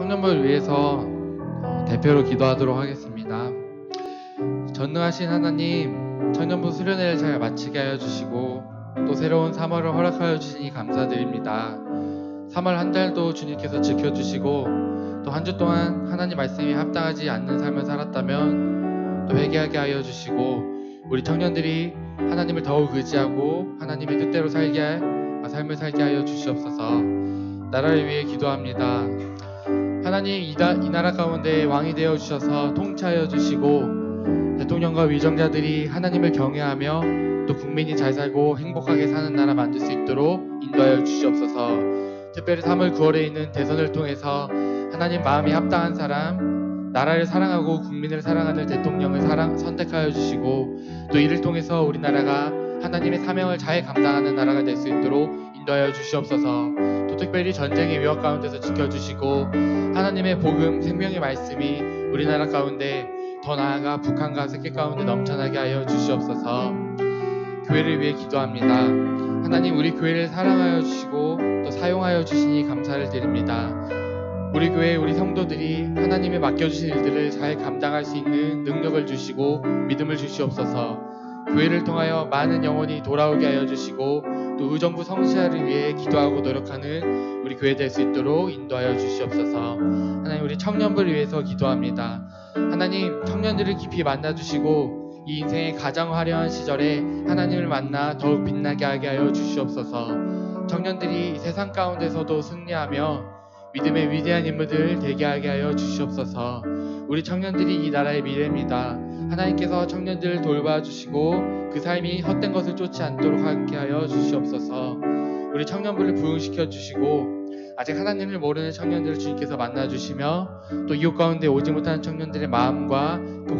청년부를 위해서 대표로 기도하도록 하겠습니다. 전능하신 하나님, 청년부 수련회를 잘 마치게 하여 주시고 또 새로운 3월을 허락하여 주시니 감사드립니다. 3월 한 달도 주님께서 지켜주시고 또 한 주 동안 하나님 말씀에 합당하지 않는 삶을 살았다면 또 회개하게 하여 주시고 우리 청년들이 하나님을 더욱 의지하고 하나님의 뜻대로 삶을 살게 하여 주시옵소서. 나라를 위해 기도합니다. 하나님, 이 나라 가운데 왕이 되어 주셔서 통치하여 주시고 대통령과 위정자들이 하나님을 경외하며 또 국민이 잘 살고 행복하게 사는 나라 만들 수 있도록 인도하여 주시옵소서. 특별히 3월 9월에 있는 대선을 통해서 하나님 마음이 합당한 사람, 나라를 사랑하고 국민을 사랑하는 대통령을 선택하여 주시고 또 이를 통해서 우리나라가 하나님의 사명을 잘 감당하는 나라가 될 수 있도록 인도하여 주시옵소서. 또 특별히 전쟁의 위협 가운데서 지켜주시고 하나님의 복음, 생명의 말씀이 우리나라 가운데 더 나아가 북한과 세계 가운데 넘쳐나게 하여 주시옵소서. 교회를 위해 기도합니다. 하나님, 우리 교회를 사랑하여 주시고 또 사용하여 주시니 감사를 드립니다. 우리 교회, 우리 성도들이 하나님의 맡겨주신 일들을 잘 감당할 수 있는 능력을 주시고 믿음을 주시옵소서. 교회를 통하여 많은 영혼이 돌아오게 하여 주시고 또 의정부 성시화를 위해 기도하고 노력하는 우리 교회 될 수 있도록 인도하여 주시옵소서. 하나님, 우리 청년부를 위해서 기도합니다. 하나님, 청년들을 깊이 만나주시고 이 인생의 가장 화려한 시절에 하나님을 만나 더욱 빛나게 하게 하여 주시옵소서. 청년들이 이 세상 가운데서도 승리하며 믿음의 위대한 인물들 되게 하게 하여 주시옵소서. 우리 청년들이 이 나라의 미래입니다. 하나님께서 청년들을 돌봐주시고 그 삶이 헛된 것을 쫓지 않도록 하게 하여 주시옵소서. 우리 청년부를 부흥시켜 주시고 아직 하나님을 모르는 청년들을 주님께서 만나주시며 또 이웃 가운데 오지 못하는 청년들의 마음과 그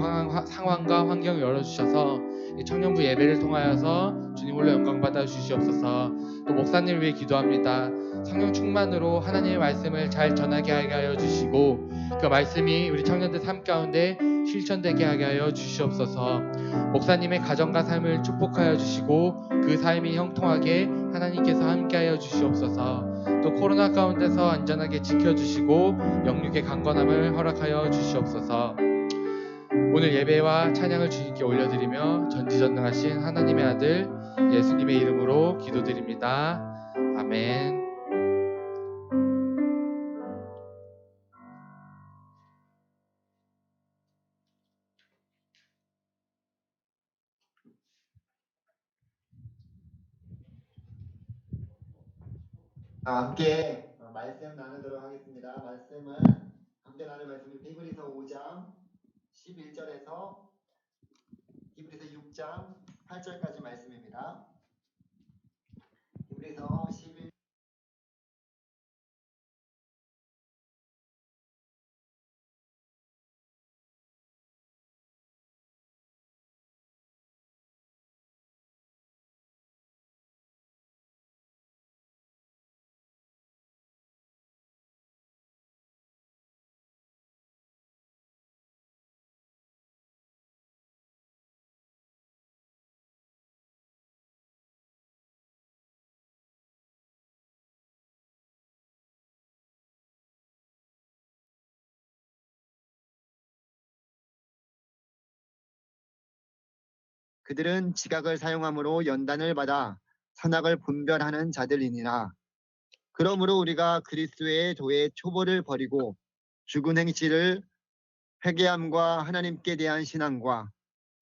상황과 환경을 열어주셔서 이 청년부 예배를 통하여서 주님 홀로 영광 받아 주시옵소서. 또 목사님을 위해 기도합니다. 성령 충만으로 하나님의 말씀을 잘 전하게 하게 하여 주시고 그 말씀이 우리 청년들 삶 가운데 실천되게 하게 하여 주시옵소서. 목사님의 가정과 삶을 축복하여 주시고 그 삶이 형통하게 하나님께서 함께하여 주시옵소서. 또 코로나 가운데서 안전하게 지켜주시고 영육의 강건함을 허락하여 주시옵소서. 오늘 예배와 찬양을 주님께 올려드리며 전지전능하신 하나님의 아들 예수님의 이름으로 기도드립니다. 아멘. 함께 말씀 나누도록 하겠습니다. 말씀은 함께 나눌 말씀이 히브리서 5장 11절에서 히브리서 6장 8절까지 말씀입니다. 히브리서 11 그들은 지각을 사용함으로 연단을 받아 선악을 분별하는 자들이니라. 그러므로 우리가 그리스도의 도의 초보를 버리고 죽은 행실을 회개함과 하나님께 대한 신앙과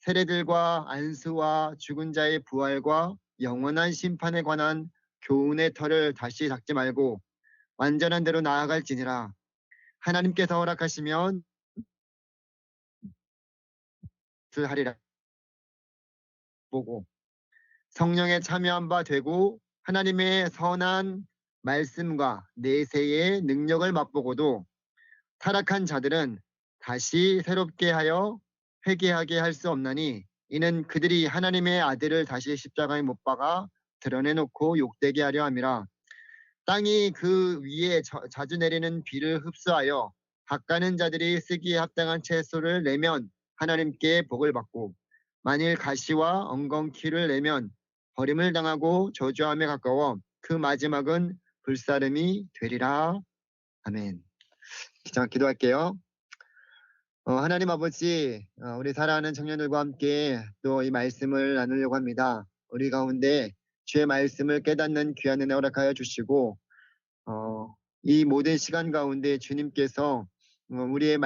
세례들과 안수와 죽은 자의 부활과 영원한 심판에 관한 교훈의 털을 다시 닦지 말고 완전한 대로 나아갈지니라. 하나님께서 허락하시면 하리라. 보고 성령에 참여한 바 되고 하나님의 선한 말씀과 내세의 능력을 맛보고도 타락한 자들은 다시 새롭게 하여 회개하게 할 수 없나니 이는 그들이 하나님의 아들을 다시 십자가에 못 박아 드러내놓고 욕되게 하려 함이라. 땅이 그 위에 자주 내리는 비를 흡수하여 갓가는 자들이 쓰기에 합당한 채소를 내면 하나님께 복을 받고 만일 가시와 엉겅퀴를 내면 버림을 당하고 저주함에 가까워 그 마지막은 불사름이 되리라. 아멘. 자, 기도할게요. 하나님 아버지, 우리 사랑하는 청년들과 함께 또 이 말씀을 나누려고 합니다. 우리 가운데 주의 말씀을 깨닫는 귀한 은혜 허락하여 주시고, 어, 이 모든 시간 가운데 주님께서 우리의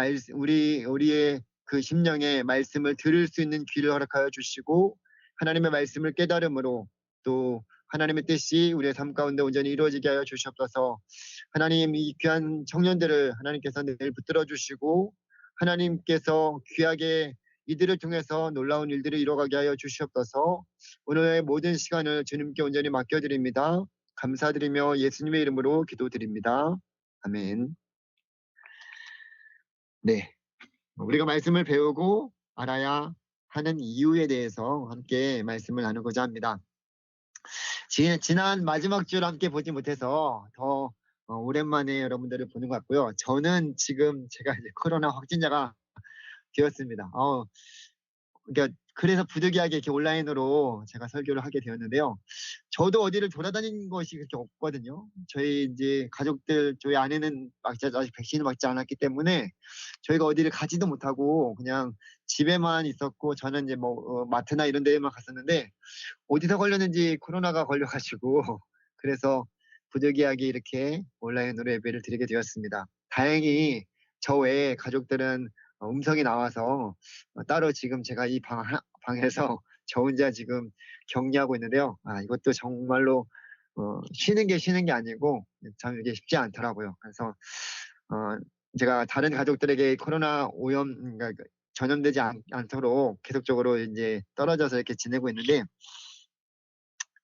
그 심령의 말씀을 들을 수 있는 귀를 허락하여 주시고, 하나님의 말씀을 깨달음으로 또 하나님의 뜻이 우리의 삶 가운데 온전히 이루어지게 하여 주시옵소서. 하나님, 이 귀한 청년들을 하나님께서 늘 붙들어 주시고, 하나님께서 귀하게 이들을 통해서 놀라운 일들을 이뤄가게 하여 주시옵소서. 오늘의 모든 시간을 주님께 온전히 맡겨드립니다. 감사드리며 예수님의 이름으로 기도드립니다. 아멘. 네. 우리가 말씀을 배우고 알아야 하는 이유에 대해서 함께 말씀을 나누고자 합니다. 지난 마지막 주를 함께 보지 못해서 더 오랜만에 여러분들을 보는 것 같고요. 저는 지금 제가 이제 코로나 확진자가 되었습니다. 그러니까 그래서 부득이하게 이렇게 온라인으로 제가 설교를 하게 되었는데요. 저도 어디를 돌아다닌 것이 그렇게 없거든요. 저희 이제 가족들, 저희 아내는 아직 백신을 맞지 않았기 때문에 저희가 어디를 가지도 못하고 그냥 집에만 있었고, 저는 이제 마트나 이런 데만 갔었는데 어디서 걸렸는지 코로나가 걸려가지고 그래서 부득이하게 이렇게 온라인으로 예배를 드리게 되었습니다. 다행히 저 외에 가족들은 음성이 나와서 따로 지금 제가 이 방에서 저 혼자 지금 격리하고 있는데요. 이것도 정말로 쉬는 게 아니고 참 이게 쉽지 않더라고요. 그래서 제가 다른 가족들에게 코로나 오염, 그러니까 전염되지 않도록 계속적으로 이제 떨어져서 이렇게 지내고 있는데,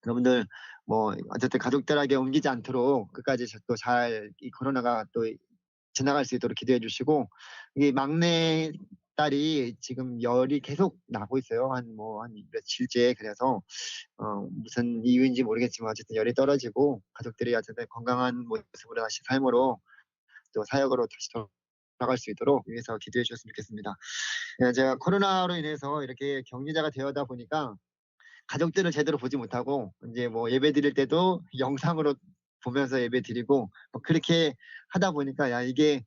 여러분들 어쨌든 가족들에게 옮기지 않도록 끝까지 또 잘 이 코로나가 또 지나갈 수 있도록 기도해 주시고, 이 막내 딸이 지금 열이 계속 나고 있어요. 한 며칠째. 그래서 무슨 이유인지 모르겠지만 어쨌든 열이 떨어지고 가족들이 어쨌든 건강한 모습으로 다시 삶으로 또 사역으로 다시 돌아갈 수 있도록 위해서 기도해 주셨으면 좋겠습니다. 제가 코로나로 인해서 이렇게 격리자가 되어다 보니까 가족들을 제대로 보지 못하고 이제 예배 드릴 때도 영상으로 보면서 예배 드리고 그렇게 하다 보니까 이게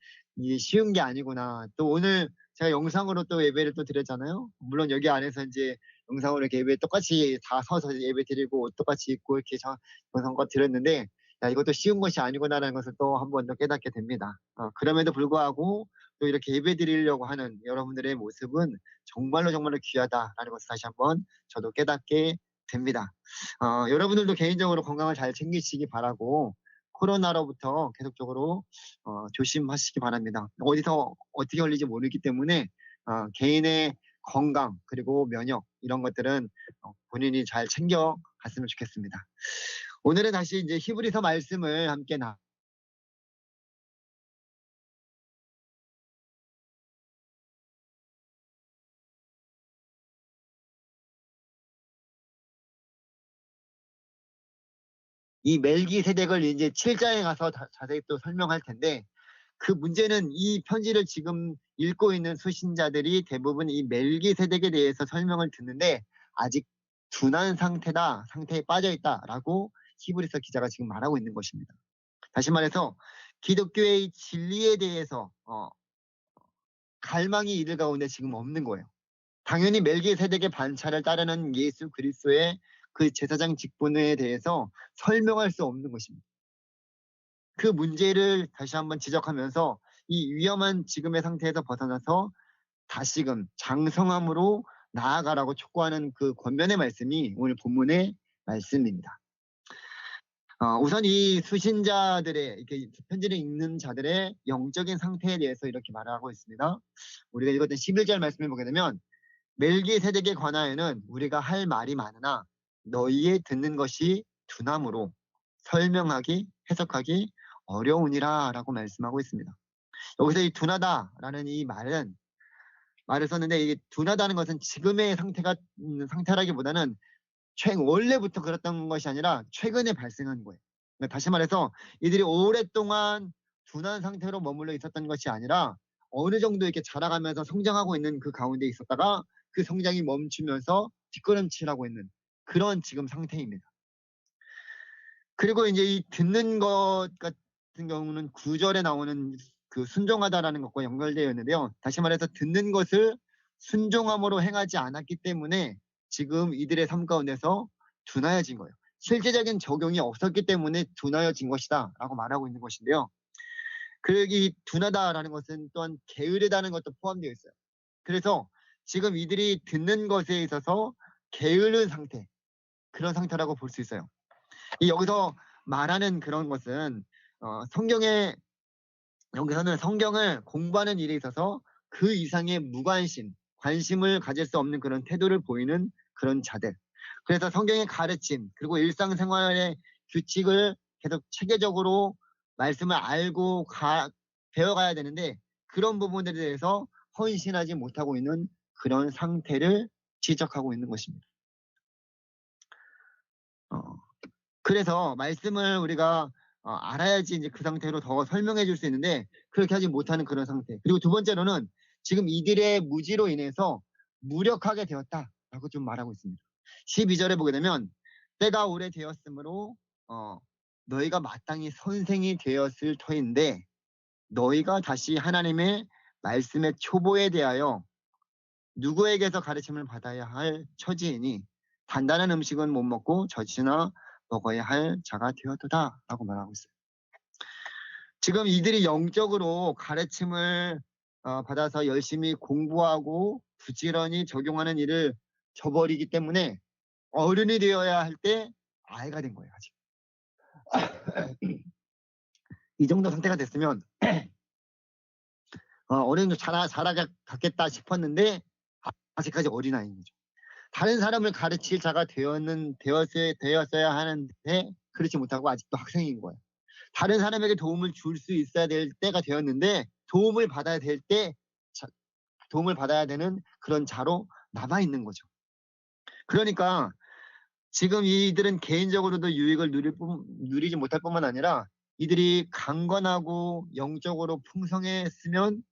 쉬운 게 아니구나. 또 오늘 제가 영상으로 또 예배를 또 드렸잖아요. 물론 여기 안에서 이제 영상으로 이렇게 예배 똑같이 다 서서 예배 드리고 옷 똑같이 입고 이렇게 영상과 드렸는데, 이것도 쉬운 것이 아니구나라는 것을 또 한 번 더 깨닫게 됩니다. 그럼에도 불구하고 또 이렇게 예배 드리려고 하는 여러분들의 모습은 정말로 귀하다라는 것을 다시 한번 저도 깨닫게 됩니다. 여러분들도 개인적으로 건강을 잘 챙기시기 바라고, 코로나로부터 계속적으로 조심하시기 바랍니다. 어디서 어떻게 걸릴지 모르기 때문에 개인의 건강 그리고 면역 이런 것들은 본인이 잘 챙겨 갔으면 좋겠습니다. 오늘은 다시 이제 히브리서 말씀을 함께 이 멜기세덱을 이제 7장에 가서 자세히 또 설명할 텐데, 그 문제는 이 편지를 지금 읽고 있는 수신자들이 대부분 이 멜기세덱에 대해서 설명을 듣는데 아직 둔한 상태에 빠져 있다라고 히브리서 기자가 지금 말하고 있는 것입니다. 다시 말해서 기독교의 진리에 대해서 갈망이 이들 가운데 지금 없는 거예요. 당연히 멜기세덱의 반차를 따르는 예수 그리스도의 그 제사장 직분에 대해서 설명할 수 없는 것입니다. 그 문제를 다시 한번 지적하면서 이 위험한 지금의 상태에서 벗어나서 다시금 장성함으로 나아가라고 촉구하는 그 권면의 말씀이 오늘 본문의 말씀입니다. 우선 이 수신자들의, 이렇게 편지를 읽는 자들의 영적인 상태에 대해서 이렇게 말하고 있습니다. 우리가 읽었던 11절 말씀을 보게 되면, 멜기세덱에 관하여는 우리가 할 말이 많으나 너희의 듣는 것이 둔함으로 설명하기, 해석하기 어려우니라 라고 말씀하고 있습니다. 여기서 이 둔하다라는 이 말을 썼는데, 이게 둔하다는 것은 지금의 상태라기보다는 원래부터 그랬던 것이 아니라 최근에 발생한 거예요. 그러니까 다시 말해서 이들이 오랫동안 둔한 상태로 머물러 있었던 것이 아니라 어느 정도 이렇게 자라가면서 성장하고 있는 그 가운데 있었다가 그 성장이 멈추면서 뒷걸음질하고 있는 그런 지금 상태입니다. 그리고 이제 이 듣는 것 같은 경우는 9절에 나오는 그 순종하다라는 것과 연결되어 있는데요. 다시 말해서 듣는 것을 순종함으로 행하지 않았기 때문에 지금 이들의 삶 가운데서 둔하여진 거예요. 실제적인 적용이 없었기 때문에 둔하여진 것이다 라고 말하고 있는 것인데요. 이 둔하다라는 것은 또한 게으르다는 것도 포함되어 있어요. 그래서 지금 이들이 듣는 것에 있어서 게으른 상태, 그런 상태라고 볼 수 있어요. 여기서 말하는 그런 것은 여기서는 성경을 공부하는 일에 있어서 그 이상의 무관심, 관심을 가질 수 없는 그런 태도를 보이는 그런 자들. 그래서 성경의 가르침, 그리고 일상생활의 규칙을 계속 체계적으로 말씀을 알고 배워가야 되는데 그런 부분들에 대해서 헌신하지 못하고 있는 그런 상태를 지적하고 있는 것입니다. 그래서 말씀을 우리가 알아야지 이제 그 상태로 더 설명해 줄 수 있는데 그렇게 하지 못하는 그런 상태. 그리고 두 번째로는 지금 이들의 무지로 인해서 무력하게 되었다라고 좀 말하고 있습니다. 12절에 보게 되면 때가 오래되었으므로 너희가 마땅히 선생이 되었을 터인데 너희가 다시 하나님의 말씀의 초보에 대하여 누구에게서 가르침을 받아야 할 처지이니 단단한 음식은 못 먹고 젖이나 먹어야 할 자가 되었도다 라고 말하고 있어요. 지금 이들이 영적으로 가르침을 받아서 열심히 공부하고 부지런히 적용하는 일을 저버리기 때문에 어른이 되어야 할 때 아이가 된 거예요. 아직. 이 정도 상태가 됐으면 어느 정도 자라겠다 싶었는데 아직까지 어린아이인 거죠. 다른 사람을 가르칠 자가 되었어야 하는데 그렇지 못하고 아직도 학생인 거예요. 다른 사람에게 도움을 줄 수 있어야 될 때가 되었는데 도움을 받아야 되는 그런 자로 남아 있는 거죠. 그러니까 지금 이들은 개인적으로도 유익을 누리지 못할 뿐만 아니라 이들이 강건하고 영적으로 풍성했으면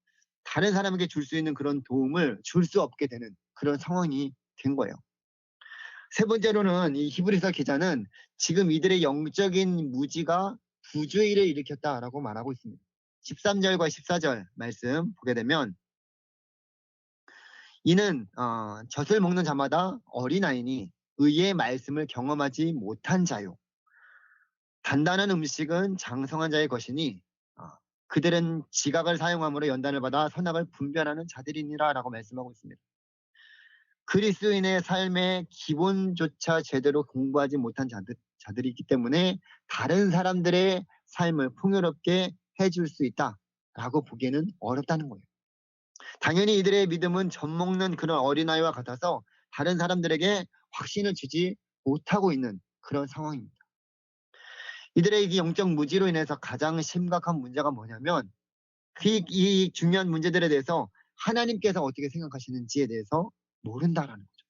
다른 사람에게 줄 수 있는 그런 도움을 줄 수 없게 되는 그런 상황이 된 거예요. 세 번째로는 이 히브리서 기자는 지금 이들의 영적인 무지가 부주의를 일으켰다라고 말하고 있습니다. 13절과 14절 말씀 보게 되면 이는 젖을 먹는 자마다 어린아이니 의의 말씀을 경험하지 못한 자요. 단단한 음식은 장성한 자의 것이니 그들은 지각을 사용함으로 연단을 받아 선악을 분별하는 자들이니라 라고 말씀하고 있습니다. 그리스도인의 삶의 기본조차 제대로 공부하지 못한 자들이기 때문에 다른 사람들의 삶을 풍요롭게 해줄 수 있다라고 보기에는 어렵다는 거예요. 당연히 이들의 믿음은 젖 먹는 그런 어린아이와 같아서 다른 사람들에게 확신을 주지 못하고 있는 그런 상황입니다. 이들의 이 영적 무지로 인해서 가장 심각한 문제가 뭐냐면 이 중요한 문제들에 대해서 하나님께서 어떻게 생각하시는지에 대해서 모른다라는 거죠.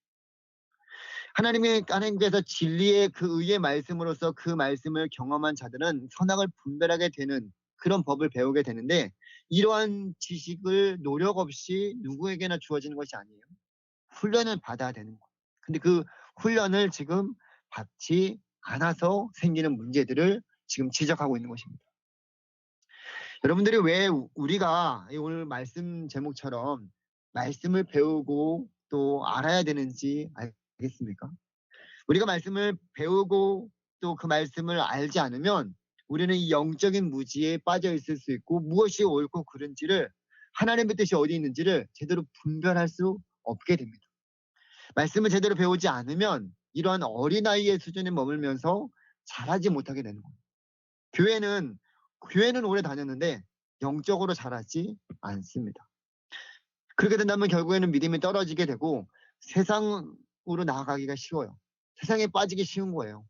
하나님께서 진리의 그 의의 말씀으로서 그 말씀을 경험한 자들은 선악을 분별하게 되는 그런 법을 배우게 되는데 이러한 지식을 노력 없이 누구에게나 주어지는 것이 아니에요. 훈련을 받아야 되는 거예요. 근데 그 훈련을 지금 받지 않아서 생기는 문제들을 지금 지적하고 있는 것입니다. 여러분들이 왜 우리가 오늘 말씀 제목처럼 말씀을 배우고 또 알아야 되는지 알겠습니까? 우리가 말씀을 배우고 또 그 말씀을 알지 않으면 우리는 이 영적인 무지에 빠져 있을 수 있고 무엇이 옳고 그른지를 하나님의 뜻이 어디 있는지를 제대로 분별할 수 없게 됩니다. 말씀을 제대로 배우지 않으면 이러한 어린아이의 수준에 머물면서 자라지 못하게 되는 겁니다. 교회는 오래 다녔는데 영적으로 자라지 않습니다. 그렇게 된다면 결국에는 믿음이 떨어지게 되고 세상으로 나아가기가 쉬워요. 세상에 빠지기 쉬운 거예요.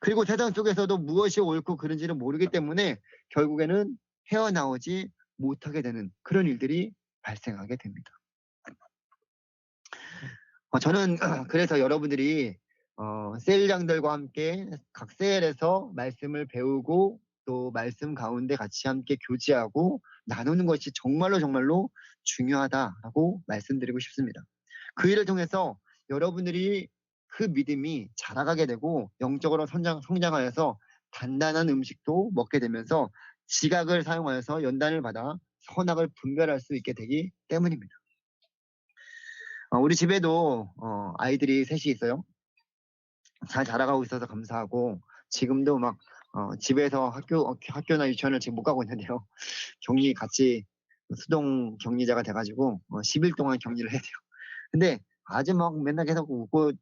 그리고 세상 속에서도 무엇이 옳고 그른지를 모르기 때문에 결국에는 헤어나오지 못하게 되는 그런 일들이 발생하게 됩니다. 저는 그래서 여러분들이 셀장들과 함께 각 셀에서 말씀을 배우고 또 말씀 가운데 같이 함께 교제하고 나누는 것이 정말로 중요하다라고 말씀드리고 싶습니다. 그 일을 통해서 여러분들이 그 믿음이 자라가게 되고 영적으로 성장하여서 단단한 음식도 먹게 되면서 지각을 사용하여서 연단을 받아 선악을 분별할 수 있게 되기 때문입니다. 우리 집에도 아이들이 셋이 있어요. 잘 자라가고 있어서 감사하고 지금도 막 집에서 학교나 유치원을 지금 못 가고 있는데요. 격리 같이 수동 격리자가 돼가지고 10일 동안 격리를 해야 돼요. 근데 아주 막 맨날 계속 웃고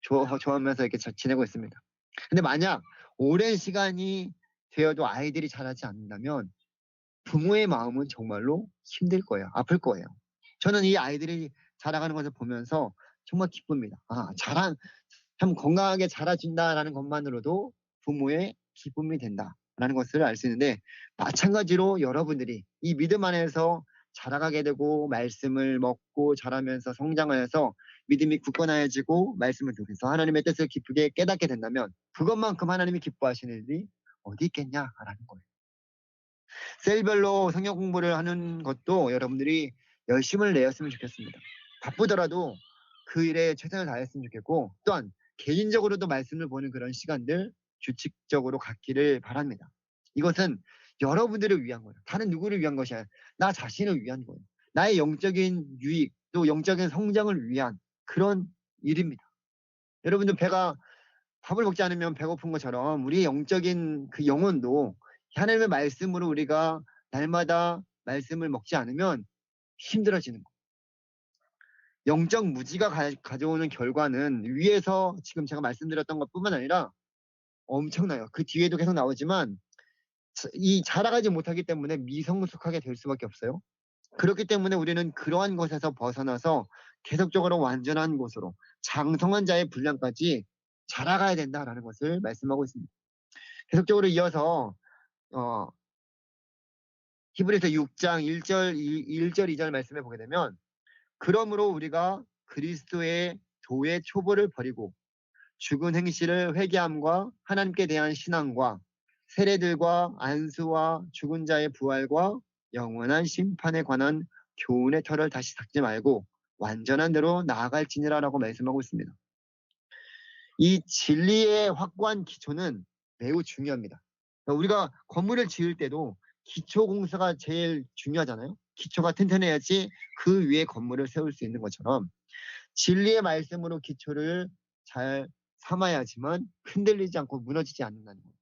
좋아하면서 이렇게 지내고 있습니다. 근데 만약 오랜 시간이 되어도 아이들이 자라지 않는다면 부모의 마음은 정말로 힘들 거예요. 아플 거예요. 저는 이 아이들이 자라가는 것을 보면서 정말 기쁩니다. 참 건강하게 자라준다라는 것만으로도 부모의 기쁨이 된다라는 것을 알 수 있는데, 마찬가지로 여러분들이 이 믿음 안에서 자라가게 되고 말씀을 먹고 자라면서 성장하여서 믿음이 굳건해지고 말씀을 통해서 하나님의 뜻을 기쁘게 깨닫게 된다면 그것만큼 하나님이 기뻐하시는 일이 어디 있겠냐라는 거예요. 셀별로 성경 공부를 하는 것도 여러분들이 열심을 내었으면 좋겠습니다. 바쁘더라도 그 일에 최선을 다했으면 좋겠고, 또한 개인적으로도 말씀을 보는 그런 시간들 규칙적으로 갖기를 바랍니다. 이것은 여러분들을 위한 거예요. 다른 누구를 위한 것이 아니라 나 자신을 위한 거예요. 나의 영적인 유익, 또 영적인 성장을 위한 그런 일입니다. 여러분들 밥을 먹지 않으면 배고픈 것처럼 우리의 영적인 그 영혼도 하나님의 말씀으로 우리가 날마다 말씀을 먹지 않으면 힘들어지는 거예요. 영적 무지가 가져오는 결과는 위에서 지금 제가 말씀드렸던 것뿐만 아니라 엄청나요. 그 뒤에도 계속 나오지만 이 자라가지 못하기 때문에 미성숙하게 될 수밖에 없어요. 그렇기 때문에 우리는 그러한 것에서 벗어나서 계속적으로 완전한 곳으로 장성한 자의 분량까지 자라가야 된다라는 것을 말씀하고 있습니다. 계속적으로 이어서 히브리서 6장 1절 2절 말씀에 보게 되면, 그러므로 우리가 그리스도의 도의 초보를 버리고 죽은 행실을 회개함과 하나님께 대한 신앙과 세례들과 안수와 죽은 자의 부활과 영원한 심판에 관한 교훈의 털을 다시 닦지 말고 완전한 대로 나아갈지니라라고 말씀하고 있습니다. 이 진리의 확고한 기초는 매우 중요합니다. 그러니까 우리가 건물을 지을 때도 기초 공사가 제일 중요하잖아요. 기초가 튼튼해야지 그 위에 건물을 세울 수 있는 것처럼 진리의 말씀으로 기초를 잘 삼아야지만 흔들리지 않고 무너지지 않는다는 거예요.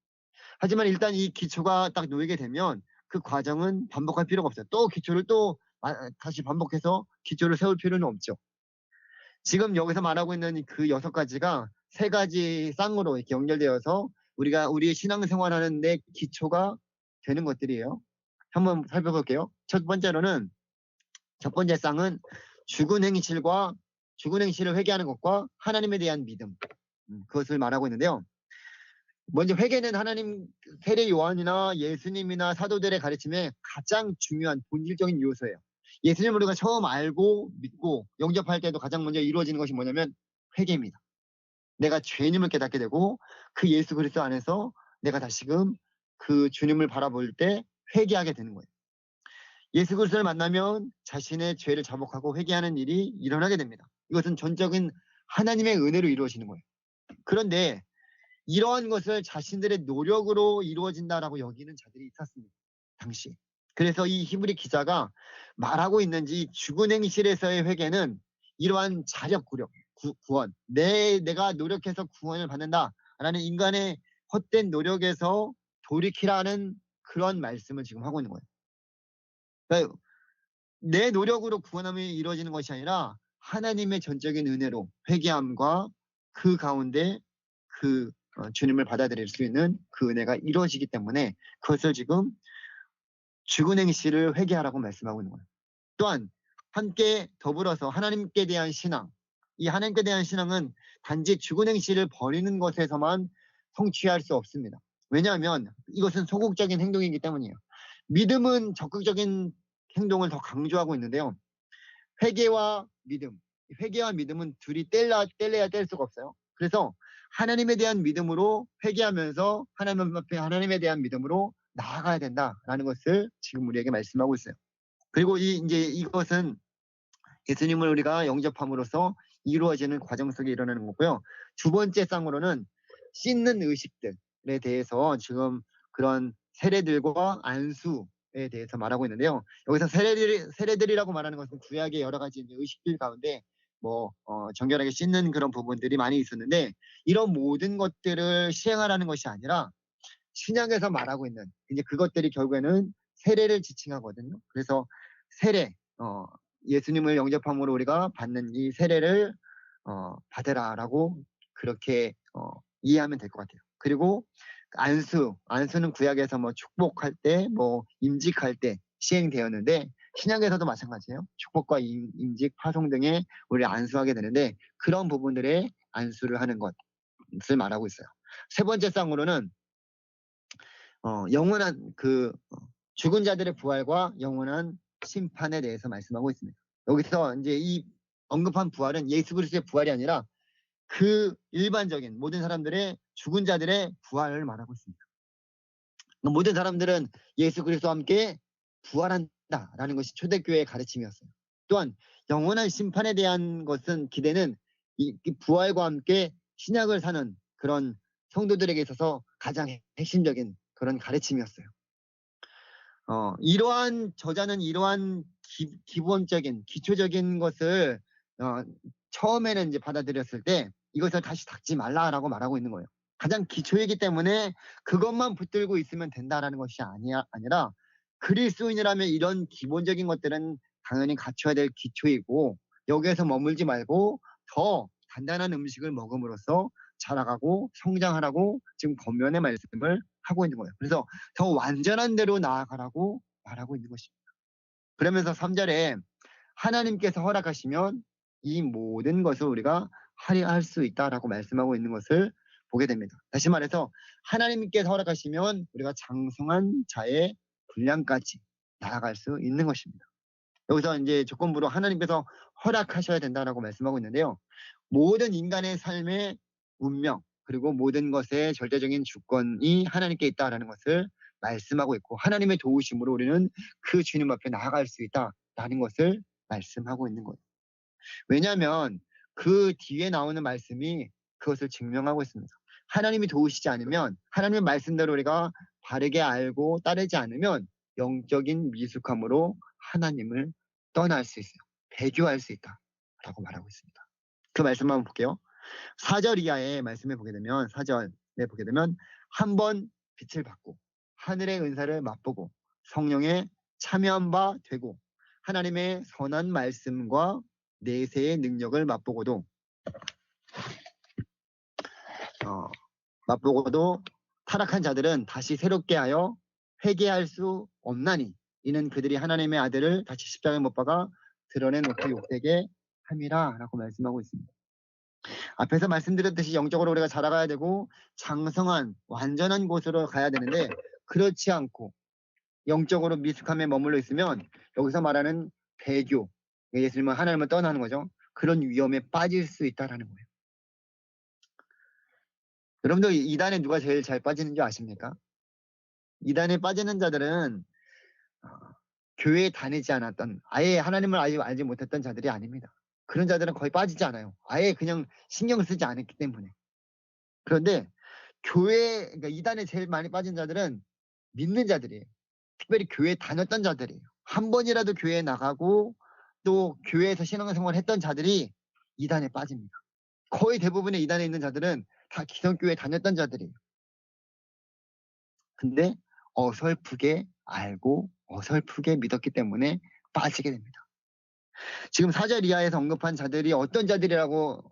하지만 일단 이 기초가 딱 놓이게 되면 그 과정은 반복할 필요가 없어요. 또 기초를 또 다시 반복해서 기초를 세울 필요는 없죠. 지금 여기서 말하고 있는 그 6가지가 3가지 쌍으로 이렇게 연결되어서 우리가 우리의 신앙생활하는 데 기초가 되는 것들이에요. 한번 살펴볼게요. 첫 번째 쌍은 죽은 행실을 회개하는 것과 하나님에 대한 믿음, 그것을 말하고 있는데요. 먼저 회개는 하나님 세례 요한이나 예수님이나 사도들의 가르침에 가장 중요한 본질적인 요소예요. 예수님을 우리가 처음 알고 믿고 영접할 때도 가장 먼저 이루어지는 것이 뭐냐면 회개입니다. 내가 죄인임을 깨닫게 되고 그 예수 그리스도 안에서 내가 다시금 그 주님을 바라볼 때 회개하게 되는 거예요. 예수 그리스도를 만나면 자신의 죄를 자복하고 회개하는 일이 일어나게 됩니다. 이것은 전적인 하나님의 은혜로 이루어지는 거예요. 그런데 이러한 것을 자신들의 노력으로 이루어진다라고 여기는 자들이 있었습니다. 당시. 그래서 이 히브리 기자가 말하고 있는지 죽은 행실에서의 회개는 이러한 자력 구원, 내가 노력해서 구원을 받는다라는 인간의 헛된 노력에서 돌이키라는 그런 말씀을 지금 하고 있는 거예요. 그러니까 내 노력으로 구원함이 이루어지는 것이 아니라 하나님의 전적인 은혜로 회개함과 그 가운데 그 주님을 받아들일 수 있는 그 은혜가 이루어지기 때문에 그것을 지금 죽은 행실을 회개하라고 말씀하고 있는 거예요. 또한 함께 더불어서 하나님께 대한 신앙, 이 하나님께 대한 신앙은 단지 죽은 행실을 버리는 것에서만 성취할 수 없습니다. 왜냐하면 이것은 소극적인 행동이기 때문이에요. 믿음은 적극적인 행동을 더 강조하고 있는데요. 회개와 믿음은 둘이 뗄래야 뗄 수가 없어요. 그래서 하나님에 대한 믿음으로 회개하면서 하나님 앞에 하나님에 대한 믿음으로 나아가야 된다라는 것을 지금 우리에게 말씀하고 있어요. 그리고 이것은 예수님을 우리가 영접함으로써 이루어지는 과정 속에 일어나는 거고요. 두 번째 쌍으로는 씻는 의식들에 대해서 지금 그런 세례들과 안수에 세례에 대해서 말하고 있는데요. 여기서 세례들이라고 말하는 것은 구약의 여러 가지 의식들 가운데 정결하게 씻는 그런 부분들이 많이 있었는데, 이런 모든 것들을 시행하라는 것이 아니라 신약에서 말하고 있는 이제 그것들이 결국에는 세례를 지칭하거든요. 그래서 세례, 예수님을 영접함으로 우리가 받는 이 세례를 받으라라고 그렇게 이해하면 될 것 같아요. 그리고 안수는 구약에서 축복할 때, 임직할 때 시행되었는데, 신약에서도 마찬가지예요. 축복과 임직, 파송 등에 우리 안수하게 되는데, 그런 부분들의 안수를 하는 것을 말하고 있어요. 세 번째 쌍으로는 영원한 죽은 자들의 부활과 영원한 심판에 대해서 말씀하고 있습니다. 여기서 이제 이 언급한 부활은 예수 그리스도의 부활이 아니라 그 일반적인 모든 사람들의 죽은 자들의 부활을 말하고 있습니다. 모든 사람들은 예수 그리스도와 함께 부활한다라는 것이 초대교회의 가르침이었어요. 또한 영원한 심판에 대한 기대는 이 부활과 함께 신약을 사는 그런 성도들에게 있어서 가장 핵심적인 그런 가르침이었어요. 이러한 저자는 이러한 기본적인 기초적인 것을 처음에는 이제 받아들였을 때 이것을 다시 닦지 말라라고 말하고 있는 거예요. 가장 기초이기 때문에 그것만 붙들고 있으면 된다라는 것이 아니라 그리스도인이라면 이런 기본적인 것들은 당연히 갖춰야 될 기초이고, 여기에서 머물지 말고 더 단단한 음식을 먹음으로써 자라가고 성장하라고 지금 권면의 말씀을 하고 있는 거예요. 그래서 더 완전한 대로 나아가라고 말하고 있는 것입니다. 그러면서 3절에 하나님께서 허락하시면 이 모든 것을 우리가 하려 할 수 있다라고 말씀하고 있는 것을 보게 됩니다. 다시 말해서 하나님께서 허락하시면 우리가 장성한 자의 분량까지 나아갈 수 있는 것입니다. 여기서 이제 조건부로 하나님께서 허락하셔야 된다라고 말씀하고 있는데요. 모든 인간의 삶의 운명, 그리고 모든 것의 절대적인 주권이 하나님께 있다라는 것을 말씀하고 있고, 하나님의 도우심으로 우리는 그 주님 앞에 나아갈 수 있다라는 것을 말씀하고 있는 거예요. 왜냐하면 그 뒤에 나오는 말씀이 그것을 증명하고 있습니다. 하나님이 도우시지 않으면, 하나님의 말씀대로 우리가 바르게 알고 따르지 않으면 영적인 미숙함으로 하나님을 떠날 수 있어요. 배교할 수 있다라고 말하고 있습니다. 그 말씀 한번 볼게요. 4절 이하의 말씀에 보게 되면, 4절에 보게 되면 한번 빛을 받고 하늘의 은사를 맛보고 성령에 참여한 바 되고 하나님의 선한 말씀과 내세의 능력을 맛보고도 타락한 자들은 다시 새롭게 하여 회개할 수 없나니 이는 그들이 하나님의 아들을 다시 십자가에 못 박아 드러내놓고 욕되게 함이라 라고 말씀하고 있습니다. 앞에서 말씀드렸듯이 영적으로 우리가 자라가야 되고 장성한 완전한 곳으로 가야 되는데, 그렇지 않고 영적으로 미숙함에 머물러 있으면 여기서 말하는 배교, 예수님은 하나님을 떠나는 거죠. 그런 위험에 빠질 수 있다라는 거예요. 여러분들 이단에 누가 제일 잘 빠지는 줄 아십니까? 이단에 빠지는 자들은 교회에 다니지 않았던, 아예 하나님을 알지 못했던 자들이 아닙니다. 그런 자들은 거의 빠지지 않아요. 아예 그냥 신경 쓰지 않았기 때문에. 그런데 그러니까 이단에 제일 많이 빠진 자들은 믿는 자들이에요. 특별히 교회에 다녔던 자들이에요. 한 번이라도 교회에 나가고 또 교회에서 신앙생활을 했던 자들이 이단에 빠집니다. 거의 대부분의 이단에 있는 자들은 다 기성교회에 다녔던 자들이에요. 근데 어설프게 알고 어설프게 믿었기 때문에 빠지게 됩니다. 지금 4절 이하에서 언급한 자들이 어떤 자들이라고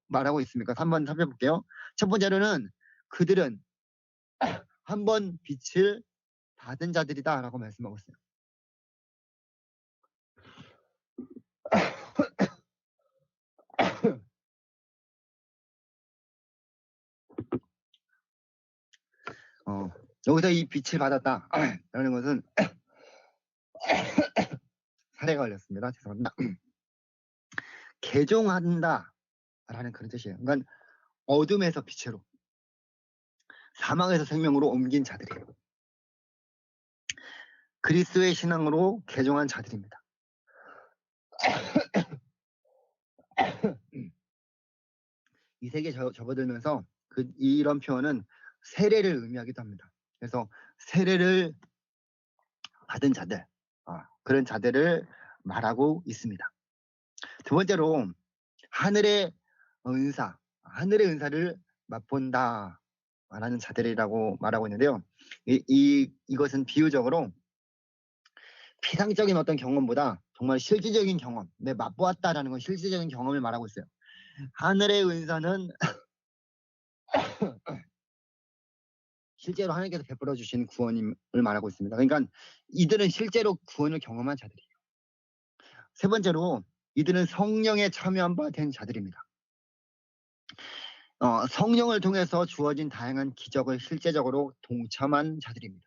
말하고 있습니까? 한번 살펴볼게요. 첫 번째로는 그들은 한번 빛을 받은 자들이다 라고 말씀하고 있어요. 여기서 이 빛을 받았다 라는 것은 사례가 걸렸습니다. 죄송합니다. 개종한다 라는 그런 뜻이에요. 그러니까 어둠에서 빛으로, 사망에서 생명으로 옮긴 자들이에요. 그리스도의 신앙으로 개종한 자들입니다. 이 세계에 접어들면서 이런 표현은 세례를 의미하기도 합니다. 그래서 세례를 받은 자들, 그런 자들을 말하고 있습니다. 두 번째로 하늘의 하늘의 은사를 맛본다 라는 자들이라고 말하고 있는데요. 이것은 비유적으로 피상적인 어떤 경험보다 정말 실질적인 경험, 맛보았다라는 건 실질적인 경험을 말하고 있어요. 하늘의 은사는 실제로 하나님께서 베풀어 주신 구원임을 말하고 있습니다. 그러니까 이들은 실제로 구원을 경험한 자들이에요. 세 번째로 이들은 성령에 참여한 바 된 자들입니다. 성령을 통해서 주어진 다양한 기적을 실제적으로 동참한 자들입니다.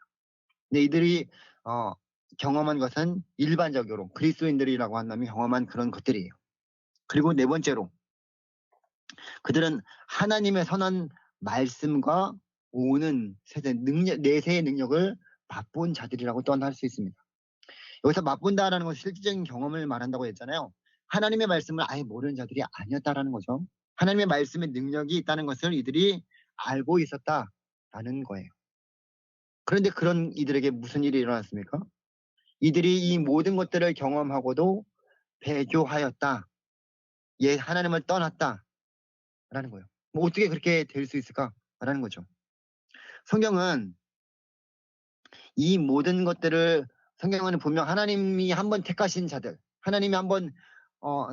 근데 이들이 경험한 것은 일반적으로 그리스도인들이라고 한다면 경험한 그런 것들이에요. 그리고 네 번째로 그들은 하나님의 선한 말씀과 오는 내세의 능력을 맛본 자들이라고 또한 할 수 있습니다. 여기서 맛본다라는 것은 실질적인 경험을 말한다고 했잖아요. 하나님의 말씀을 아예 모르는 자들이 아니었다라는 거죠. 하나님의 말씀의 능력이 있다는 것을 이들이 알고 있었다라는 거예요. 그런데 그런 이들에게 무슨 일이 일어났습니까? 이들이 이 모든 것들을 경험하고도 배교하였다. 하나님을 떠났다라는 거예요. 어떻게 그렇게 될 수 있을까라는 거죠. 성경은 이 모든 것들을 성경은 분명 하나님이 한번 택하신 자들, 하나님이 한번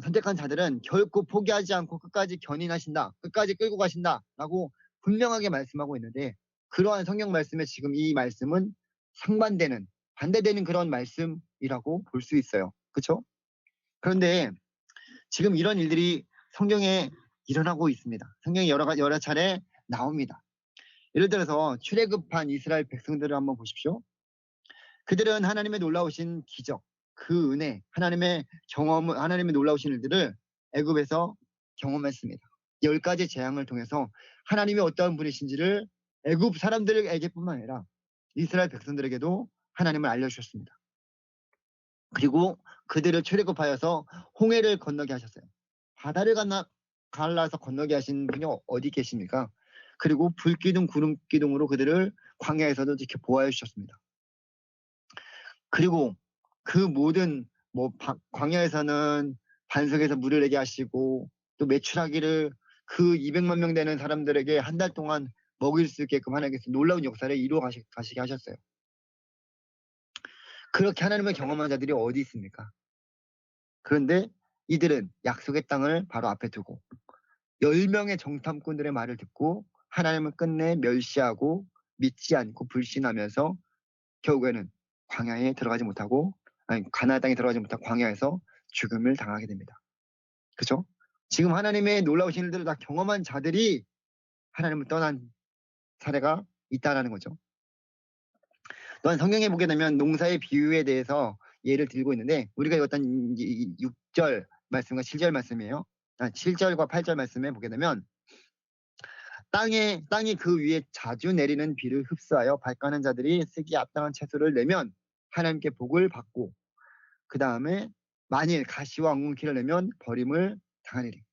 선택한 자들은 결코 포기하지 않고 끝까지 견인하신다, 끝까지 끌고 가신다라고 분명하게 말씀하고 있는데 그러한 성경 말씀에 지금 이 말씀은 반대되는 그런 말씀이라고 볼 수 있어요. 그렇죠? 그런데 지금 이런 일들이 성경에 일어나고 있습니다. 성경에 여러 차례 나옵니다. 예를 들어서 출애굽한 이스라엘 백성들을 한번 보십시오. 그들은 하나님의 놀라우신 기적, 그 은혜, 하나님의 놀라우신 일들을 애굽에서 경험했습니다. 10가지 재앙을 통해서 하나님이 어떠한 분이신지를 애굽 사람들에게뿐만 아니라 이스라엘 백성들에게도 하나님을 알려주셨습니다. 그리고 그들을 출애굽하여서 홍해를 건너게 하셨어요. 바다를 갈라서 건너게 하신 분이 어디 계십니까? 그리고 불기둥 구름기둥으로 그들을 광야에서도 지켜 보호해 주셨습니다. 그리고 그 모든 광야에서는 반석에서 물을 내게 하시고 또 메추라기를 그 200만 명 되는 사람들에게 한 달 동안 먹일 수 있게끔 하나님께서 놀라운 역사를 이루어 가시게 하셨어요. 그렇게 하나님을 경험한 자들이 어디 있습니까? 그런데 이들은 약속의 땅을 바로 앞에 두고 10명의 정탐꾼들의 말을 듣고 하나님을 끝내 멸시하고 믿지 않고 불신하면서 결국에는 가나안 땅에 들어가지 못하고 광야에서 죽음을 당하게 됩니다. 그렇죠? 지금 하나님의 놀라우신 일들을 다 경험한 자들이 하나님을 떠난 사례가 있다라는 거죠. 또한 성경에 보게 되면 농사의 비유에 대해서 예를 들고 있는데 우리가 읽었던 6절 말씀과 7절 말씀이에요. 7절과 8절 말씀에 보게 되면 땅이 그 위에 자주 내리는 비를 흡수하여 발가는 자들이 쓰기에 합당한 채소를 내면 하나님께 복을 받고 그 다음에 만일 가시와 엉겅퀴를 내면 버림을 당하리니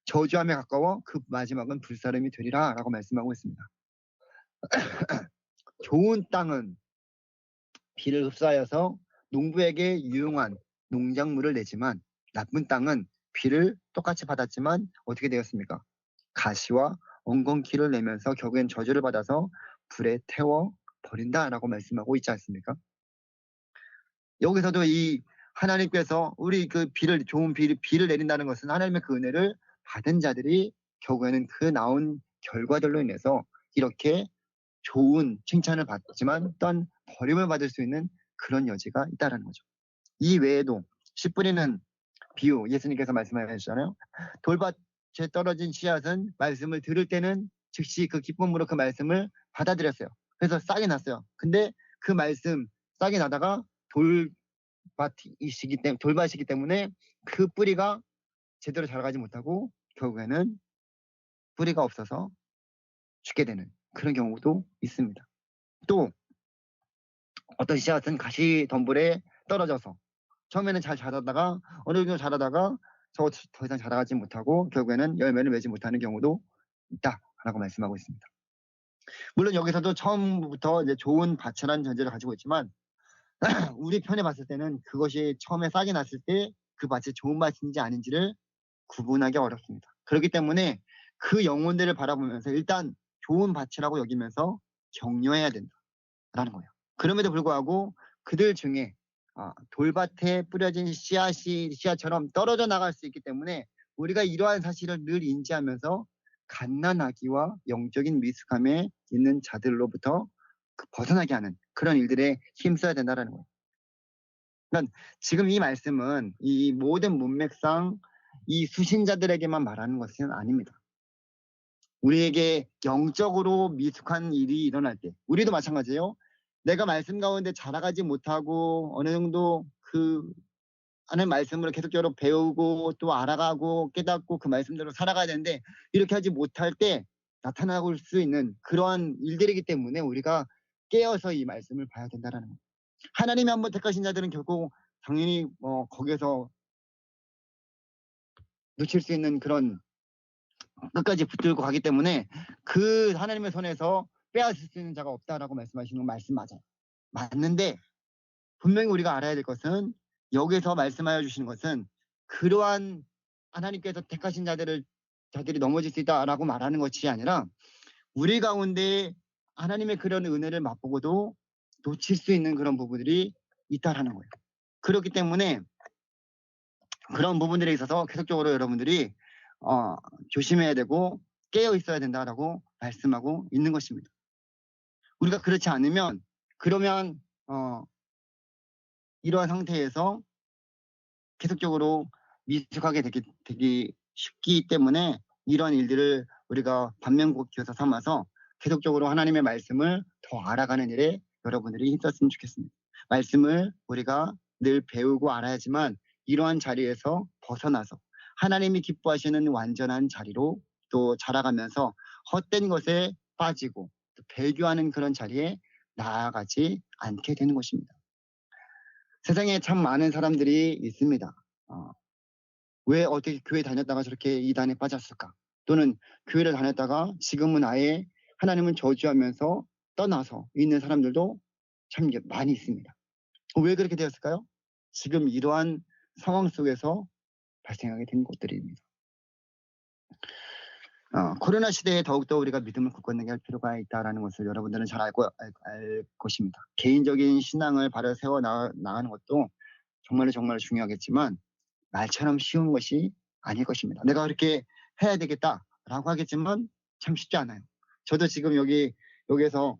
저주함에 가까워 그 마지막은 불사름이 되리라 라고 말씀하고 있습니다. 좋은 땅은 비를 흡수하여서 농부에게 유용한 농작물을 내지만 나쁜 땅은 비를 똑같이 받았지만 어떻게 되었습니까? 가시와 엉겅퀴를 내면서 결국엔 저주를 받아서 불에 태워 버린다라고 말씀하고 있지 않습니까? 여기서도 이 하나님께서 우리 그 좋은 비를 내린다는 것은 하나님의 그 은혜를 받은 자들이 결국에는 그 나온 결과들로 인해서 이렇게 좋은 칭찬을 받지만 또한 버림을 받을 수 있는 그런 여지가 있다는 거죠. 이 외에도 씨 뿌리는 비유 예수님께서 말씀하셨잖아요. 돌밭에 떨어진 씨앗은 말씀을 들을 때는 즉시 그 기쁨으로 그 말씀을 받아들였어요. 그래서 싹이 났어요. 근데 그 말씀 싹이 나다가 돌밭이기 때문에 그 뿌리가 제대로 자라가지 못하고 결국에는 뿌리가 없어서 죽게 되는 그런 경우도 있습니다. 또 어떤 씨앗은 가시덤불에 떨어져서 처음에는 잘 자라다가 어느 정도 자라다가 더 이상 자라가지 못하고 결국에는 열매를 맺지 못하는 경우도 있다라고 말씀하고 있습니다. 물론 여기서도 처음부터 이제 좋은 밭이라는 전제를 가지고 있지만 우리 편에 봤을 때는 그것이 처음에 싹이 났을 때 그 밭이 좋은 밭인지 아닌지를 구분하기 어렵습니다. 그렇기 때문에 그 영혼들을 바라보면서 일단 좋은 밭이라고 여기면서 격려해야 된다라는 거예요. 그럼에도 불구하고 그들 중에 돌밭에 뿌려진 씨앗처럼 떨어져 나갈 수 있기 때문에 우리가 이러한 사실을 늘 인지하면서 갓난아기와 영적인 미숙함에 있는 자들로부터 벗어나게 하는 그런 일들에 힘써야 된다는 거예요. 그러니까 지금 이 말씀은 이 모든 문맥상 이 수신자들에게만 말하는 것은 아닙니다. 우리에게 영적으로 미숙한 일이 일어날 때 우리도 마찬가지예요. 내가 말씀 가운데 자라가지 못하고 어느 정도 그 하는 말씀을 계속적으로 배우고 또 알아가고 깨닫고 그 말씀대로 살아가야 되는데 이렇게 하지 못할 때 나타나고 수 있는 그러한 일들이기 때문에 우리가 깨어서 이 말씀을 봐야 된다는 거예요. 하나님이 한번 택하신 자들은 결국 당연히 거기에서 놓칠 수 있는 그런 끝까지 붙들고 가기 때문에 그 하나님의 손에서 빼앗을 수 있는 자가 없다라고 말씀하시는 건 말씀 맞아요. 맞는데 분명히 우리가 알아야 될 것은 여기서 말씀하여 주시는 것은 그러한 하나님께서 택하신 자들이 넘어질 수 있다라고 말하는 것이 아니라 우리 가운데 하나님의 그런 은혜를 맛보고도 놓칠 수 있는 그런 부분들이 있다라는 거예요. 그렇기 때문에 그런 부분들에 있어서 계속적으로 여러분들이 조심해야 되고 깨어 있어야 된다라고 말씀하고 있는 것입니다. 우리가 그렇지 않으면 그러면 이러한 상태에서 계속적으로 미숙하게 되기 쉽기 때문에 이런 일들을 우리가 반면교사 삼아서 계속적으로 하나님의 말씀을 더 알아가는 일에 여러분들이 힘썼으면 좋겠습니다. 말씀을 우리가 늘 배우고 알아야지만 이러한 자리에서 벗어나서 하나님이 기뻐하시는 완전한 자리로 또 자라가면서 헛된 것에 빠지고 또 배교하는 그런 자리에 나아가지 않게 되는 것입니다. 세상에 참 많은 사람들이 있습니다. 왜 어떻게 교회 다녔다가 저렇게 이단에 빠졌을까? 또는 교회를 다녔다가 지금은 아예 하나님을 저주하면서 떠나서 있는 사람들도 참 많이 있습니다. 왜 그렇게 되었을까요? 지금 이러한 상황 속에서 발생하게 된 것들입니다. 코로나 시대에 더욱더 우리가 믿음을 굳건하게 할 필요가 있다는 것을 여러분들은 잘 알 것입니다. 개인적인 신앙을 바로 세워 나가는 것도 정말로 중요하겠지만 말처럼 쉬운 것이 아닐 것입니다. 내가 그렇게 해야 되겠다라고 하겠지만 참 쉽지 않아요. 저도 지금 여기에서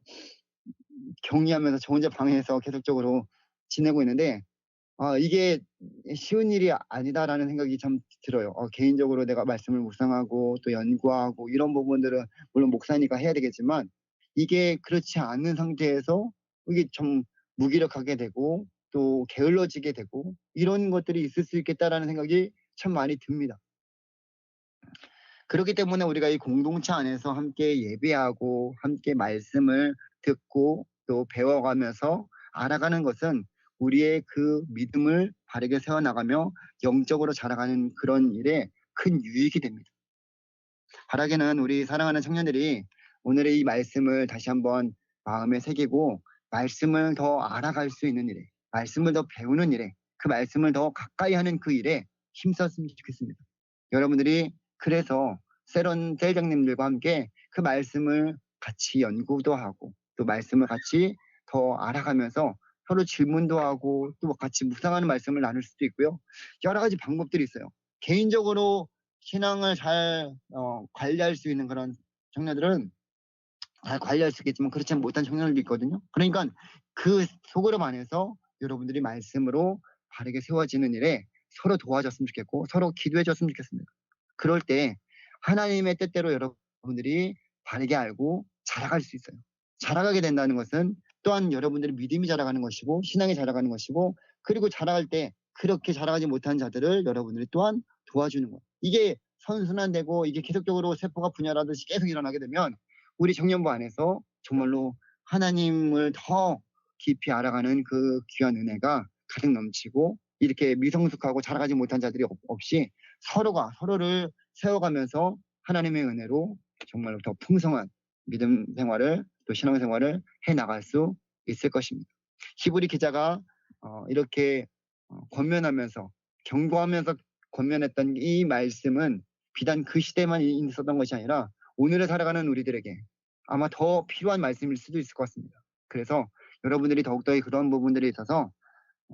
격리하면서 저 혼자 방에서 계속적으로 지내고 있는데 이게 쉬운 일이 아니다라는 생각이 참 들어요. 개인적으로 내가 말씀을 묵상하고 또 연구하고 이런 부분들은 물론 목사니까 해야 되겠지만 이게 그렇지 않은 상태에서 이게 좀 무기력하게 되고 또 게을러지게 되고 이런 것들이 있을 수 있겠다라는 생각이 참 많이 듭니다. 그렇기 때문에 우리가 이 공동체 안에서 함께 예배하고 함께 말씀을 듣고 또 배워가면서 알아가는 것은 우리의 그 믿음을 바르게 세워나가며 영적으로 자라가는 그런 일에 큰 유익이 됩니다. 바라기는 우리 사랑하는 청년들이 오늘의 이 말씀을 다시 한번 마음에 새기고 말씀을 더 알아갈 수 있는 일에, 말씀을 더 배우는 일에, 그 말씀을 더 가까이 하는 그 일에 힘썼으면 좋겠습니다. 여러분들이 그래서 세론 셀장님들과 함께 그 말씀을 같이 연구도 하고 또 말씀을 같이 더 알아가면서 서로 질문도 하고 또 같이 묵상하는 말씀을 나눌 수도 있고요. 여러 가지 방법들이 있어요. 개인적으로 신앙을 잘 관리할 수 있는 그런 청년들은 잘 관리할 수 있겠지만 그렇지 못한 청년들도 있거든요. 그러니까 그 소그룹 안에서 여러분들이 말씀으로 바르게 세워지는 일에 서로 도와줬으면 좋겠고 서로 기도해줬으면 좋겠습니다. 그럴 때 하나님의 뜻대로 여러분들이 바르게 알고 자라갈 수 있어요. 자라가게 된다는 것은 또한 여러분들의 믿음이 자라가는 것이고 신앙이 자라가는 것이고 그리고 자라갈 때 그렇게 자라가지 못한 자들을 여러분들이 또한 도와주는 거예요. 이게 선순환되고 이게 계속적으로 세포가 분열하듯이 계속 일어나게 되면 우리 청년부 안에서 정말로 하나님을 더 깊이 알아가는 그 귀한 은혜가 가득 넘치고 이렇게 미성숙하고 자라가지 못한 자들이 없이 서로가 서로를 세워가면서 하나님의 은혜로 정말로 더 풍성한 믿음 생활을 또 신앙 생활을 해 나갈 수 있을 것입니다. 히브리 기자가 이렇게 권면하면서 경고하면서 권면했던 이 말씀은 비단 그 시대만 있었던 것이 아니라 오늘을 살아가는 우리들에게 아마 더 필요한 말씀일 수도 있을 것 같습니다. 그래서 여러분들이 더욱더 그런 부분들에 있어서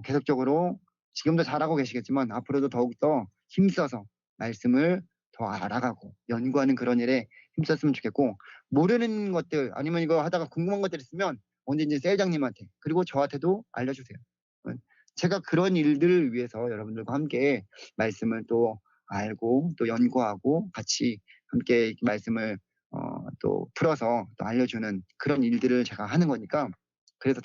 계속적으로 지금도 잘하고 계시겠지만 앞으로도 더욱더 힘써서 말씀을 더 알아가고 연구하는 그런 일에 힘썼으면 좋겠고, 모르는 것들 아니면 이거 하다가 궁금한 것들 있으면 언제든지 셀장님한테 그리고 저한테도 알려주세요. 제가 그런 일들을 위해서 여러분들과 함께 말씀을 또 알고 또 연구하고 같이 함께 말씀을 또 풀어서 또 알려주는 그런 일들을 제가 하는 거니까, 그래서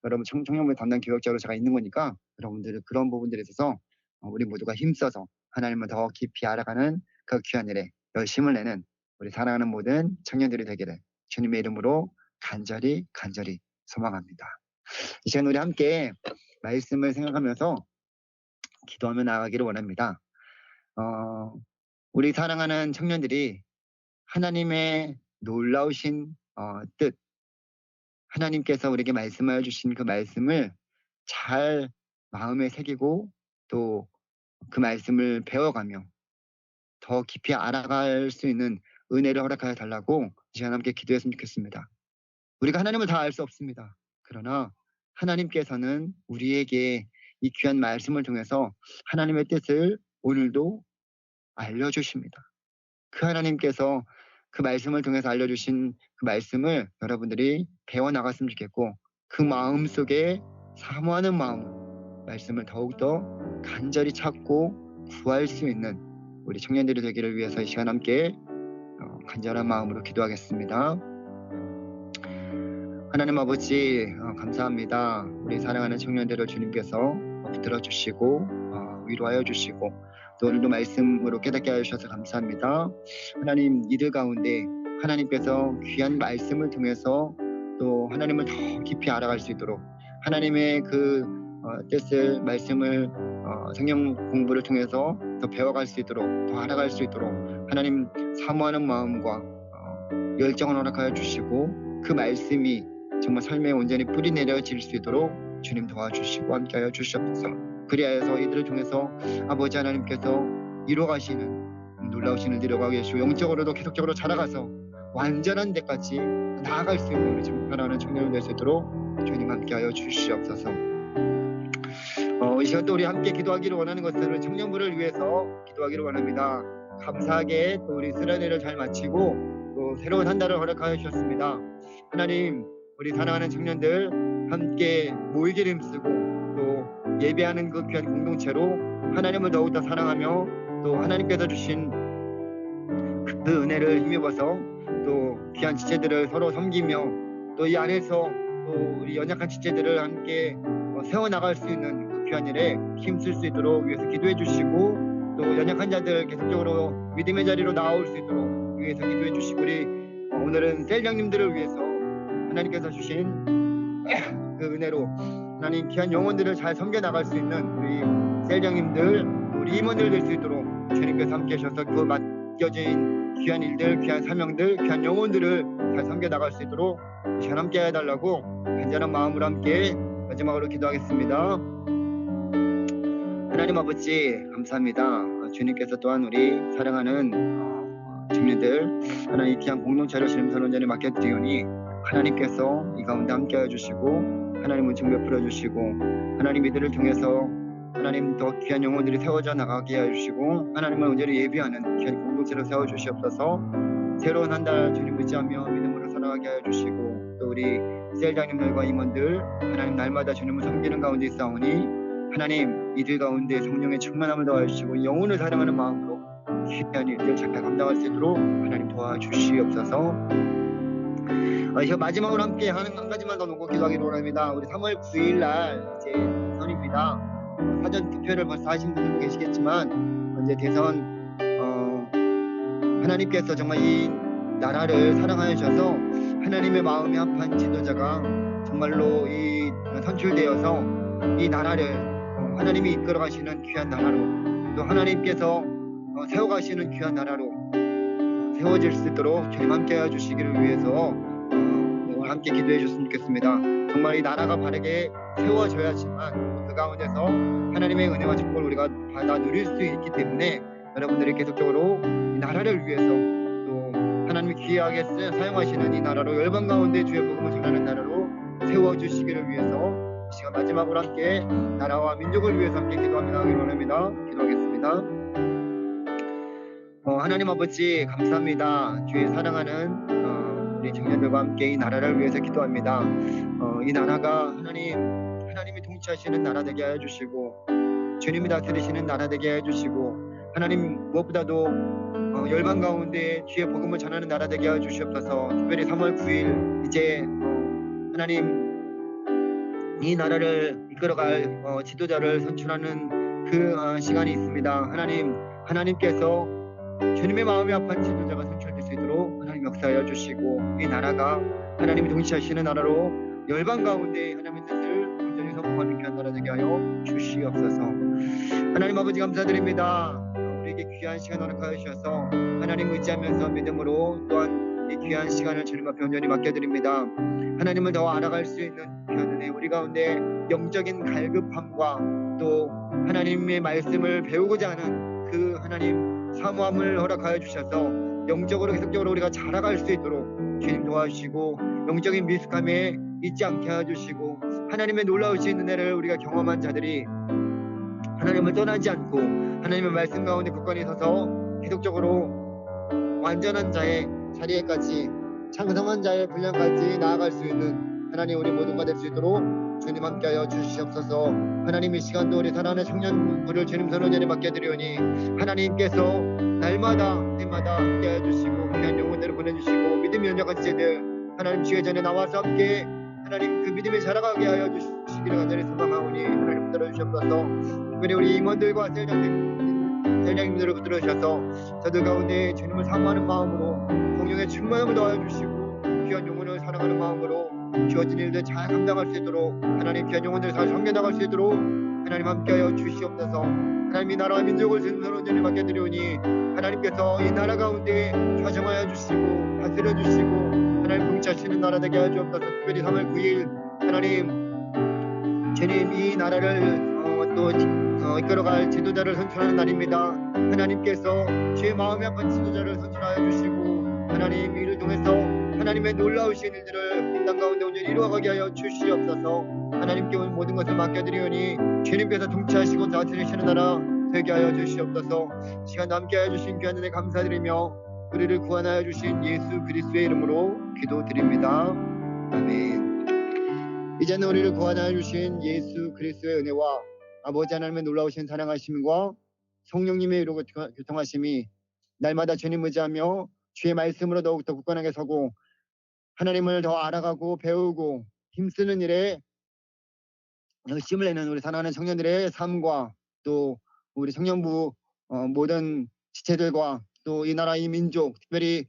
여러분 청년부 담당 교역자로 제가 있는 거니까 여러분들 그런 부분들에 있어서 우리 모두가 힘써서 하나님을 더 깊이 알아가는 그 귀한 일에 열심을 내는 우리 사랑하는 모든 청년들이 되기를 주님의 이름으로 간절히 소망합니다. 이 시간 우리 함께 말씀을 생각하면서 기도하며 나아가기를 원합니다. 우리 사랑하는 청년들이 하나님의 놀라우신 뜻, 하나님께서 우리에게 말씀하여 주신 그 말씀을 잘 마음에 새기고 또 그 말씀을 배워가며 더 깊이 알아갈 수 있는 은혜를 허락하여 달라고 이 시간 함께 기도했으면 좋겠습니다. 우리가 하나님을 다 알 수 없습니다. 그러나 하나님께서는 우리에게 이 귀한 말씀을 통해서 하나님의 뜻을 오늘도 알려주십니다. 그 하나님께서 그 말씀을 통해서 알려주신 그 말씀을 여러분들이 배워나갔으면 좋겠고, 그 마음 속에 사모하는 마음, 말씀을 더욱더 간절히 찾고 구할 수 있는 우리 청년들이 되기를 위해서 이 시간 함께 간절한 마음으로 기도하겠습니다. 하나님 아버지, 감사합니다. 우리 사랑하는 청년들을 주님께서 붙들어 주시고 위로하여 주시고 또 오늘도 말씀으로 깨닫게 하여 주셔서 감사합니다. 하나님, 이들 가운데 하나님께서 귀한 말씀을 통해서 또 하나님을 더 깊이 알아갈 수 있도록, 하나님의 그 뜻을, 말씀을 성경 공부를 통해서 더 배워갈 수 있도록, 더 알아갈 수 있도록 하나님 사모하는 마음과 열정을 허락하여 주시고, 그 말씀이 정말 삶에 온전히 뿌리 내려질 수 있도록 주님 도와주시고 함께하여 주시옵소서. 그리하여서 이들을 통해서 아버지 하나님께서 이루어가시는 놀라우신 일을 이루어가고 계시고, 영적으로도 계속적으로 자라가서 완전한 데까지 나아갈 수 있는 우리 사랑하는 청년이 될 수 있도록 주님 함께하여 주시옵소서. 이 시간 또 우리 함께 기도하기를 원하는 것을 청년부를 위해서 기도하기를 원합니다. 감사하게 또 우리 수련회를 잘 마치고 또 새로운 한 달을 허락하여 주셨습니다. 하나님, 우리 사랑하는 청년들 함께 모이기를 힘쓰고 또 예배하는 그 귀한 공동체로 하나님을 더욱더 사랑하며 또 하나님께서 주신 그 은혜를 힘입어서 또 귀한 지체들을 서로 섬기며 또 이 안에서 또 우리 연약한 지체들을 함께 세워나갈 수 있는 그 귀한 일에 힘쓸 수 있도록 위해서 기도해 주시고, 또 연약한 자들 계속적으로 믿음의 자리로 나올 수 있도록 위해서 기도해 주시고, 우리 오늘은 셀장님들을 위해서 하나님께서 주신 그 은혜로 하나님 귀한 영혼들을 잘 섬겨 나갈 수 있는 우리 셀장님들, 우리 임원들 될 수 있도록 주님께서 함께 하셔서 그 맡겨진 귀한 일들, 귀한 사명들, 귀한 영혼들을 잘 섬겨 나갈 수 있도록 잘 함께 해달라고 간절한 마음으로 함께 마지막으로 기도하겠습니다. 하나님 아버지, 감사합니다. 주님께서 또한 우리 사랑하는 청년들 하나님 귀한 공동체로 주님선언전에 맡겨드리오니 하나님께서 이 가운데 함께해 주시고 하나님 은총 베풀어 주시고, 하나님 이들을 통해서 하나님 더 귀한 영혼들이 세워져 나가게 해주시고, 하나님을 온전히 예비하는 귀한 공동체로 세워주시옵소서. 새로운 한 달 주님 의지하며 믿음으로 살아가게 해주시고, 또 우리 셀장님들과 임원들 하나님 날마다 주님을 섬기는 가운데 있사오니 하나님 이들 가운데 성령의 충만함을 더하여 주시고 영혼을 사랑하는 마음으로 귀한 일들 잘 감당할 수 있도록 하나님 도와주시옵소서. 이제 마지막으로 함께 하는 한 가지만 더 놓고 기도하기로 원합니다. 우리 3월 9일 날 이제 대선입니다. 사전 투표를 벌써 하신 분들도 계시겠지만 이제 대선 하나님께서 정말 이 나라를 사랑하여 주셔서 하나님의 마음에 합한 지도자가 정말로 이 선출되어서 이 나라를 하나님이 이끌어 가시는 귀한 나라로, 또 하나님께서 세워가시는 귀한 나라로 세워질 수 있도록 주님 함께 해주시기를 위해서 함께 기도해 주셨으면 좋겠습니다. 정말 이 나라가 바르게 세워져야지만 그 가운데서 하나님의 은혜와 축복을 우리가 받아 누릴 수 있기 때문에 여러분들이 계속적으로 이 나라를 위해서 또 하나님이 귀하게 사용하시는 이 나라로 열방 가운데 주의 복음을 전하는 나라로 세워주시기를 위해서 이 시간 마지막으로 함께 나라와 민족을 위해서 함께 기도하며 나가기를 원합니다. 기도하겠습니다. 하나님 아버지 감사합니다. 주의 사랑하는 우리 청년들과 함께 이 나라를 위해서 기도합니다. 이 나라가 하나님이 통치하시는 나라 되게 하여 주시고 주님이 다스리시는 나라 되게 하여 주시고 하나님 무엇보다도 열방 가운데 주의 복음을 전하는 나라 되게 하여 주시옵소서. 특별히 3월 9일 이제 하나님 이 나라를 이끌어갈 지도자를 선출하는 그 시간이 있습니다. 하나님께서 주님의 마음이 아픈 지도자가 선출될 수 있도록 하나님 역사하여 주시고 이 나라가 하나님이 통치하시는 나라로 열방 가운데 하나님의 뜻을 온전히 선포하는 귀한 나라 되게 하여 주시옵소서. 하나님 아버지 감사드립니다. 우리에게 귀한 시간 허락하여 주셔서 하나님 의지하면서 믿음으로 또한 이 귀한 시간을 주님 앞에 온전히 맡겨드립니다. 하나님을 더 알아갈 수 있는 귀한 은혜, 우리 가운데 영적인 갈급함과 또 하나님의 말씀을 배우고자 하는 그 하나님 사모함을 허락하여 주셔서 영적으로 계속적으로 우리가 자라갈 수 있도록 주님 도와주시고 영적인 미숙함에 있지 않게 해주시고 하나님의 놀라우신 은혜를 우리가 경험한 자들이 하나님을 떠나지 않고 하나님의 말씀 가운데 굳건히 서서 계속적으로 완전한 자의 자리에까지 창성한 자의 분량까지 나아갈 수 있는 하나님 우리 모두가 될 수 있도록 주님 함께하여 주시옵소서. 하나님 이 시간도 우리 사랑하는 청년부를 주님 손 온전히 맡겨드리오니 하나님께서 날마다 때마다 함께하여 주시고 귀한 영혼들을 보내주시고 믿음이 연약한 지체들 하나님 주의 전에 나와서 함께 하나님 그 믿음에 자라가게 하여 주시기를 간절히 소망하오니 하나님 붙들어 주시옵소서. 특별히 우리 임원들과 셀장님들을 붙들어 주셔서 저들 가운데 주님을 사모하는 마음으로 성령의 충만함을 더하여 주시고 귀한 영혼을 사랑하는 마음으로 주어진 일들 잘 감당할 수 있도록 하나님 귀한 영혼들을 잘 섬겨나갈 수 있도록 하나님 함께하여 주시옵소서. 하나님 이 나라와 민족을 주님으로 온전히 맡겨드리오니 하나님께서 이 나라 가운데 좌정하여 주시고 다스려 주시고 하나님 통치하시는 나라 되게 하여 주옵소서. 특별히 3월 9일 하나님 주님 이 나라를 또 이끌어갈 지도자를 선출하는 날입니다. 하나님께서 주의 마음이 아픈 지도자를 선출하여 주시고 하나님 이를 통해서 하나님의 놀라우신 일들을 이 땅 가운데 온전히 이루어가게 하여 주시옵소서. 하나님께 모든 것을 맡겨드리오니 주님께서 통치하시고 다스리시는 나라 되게 하여 주시옵소서. 시간도 함께하여 주신 귀한 은혜 감사드리며 우리를 구원하여 주신 예수 그리스도의 이름으로 기도드립니다. 아멘. 이제는 우리를 구원하여 주신 예수 그리스도의 은혜와 아버지 하나님의 놀라우신 사랑하심과 성령님의 이루고 교통하심이 날마다 주님 의지하며 주의 말씀으로 더욱더 굳건하게 서고 하나님을 더 알아가고 배우고 힘쓰는 일에 열심을 내는 우리 사랑하는 청년들의 삶과 또 우리 청년부 모든 지체들과 또 이 나라 이 민족 특별히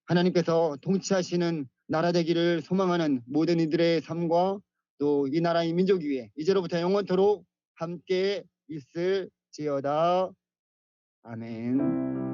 하나님께서 통치하시는 나라 되기를 소망하는 모든 이들의 삶과 또 이 나라 이 민족 위에 이제로부터 영원토록 함께 있을지어다. 아멘.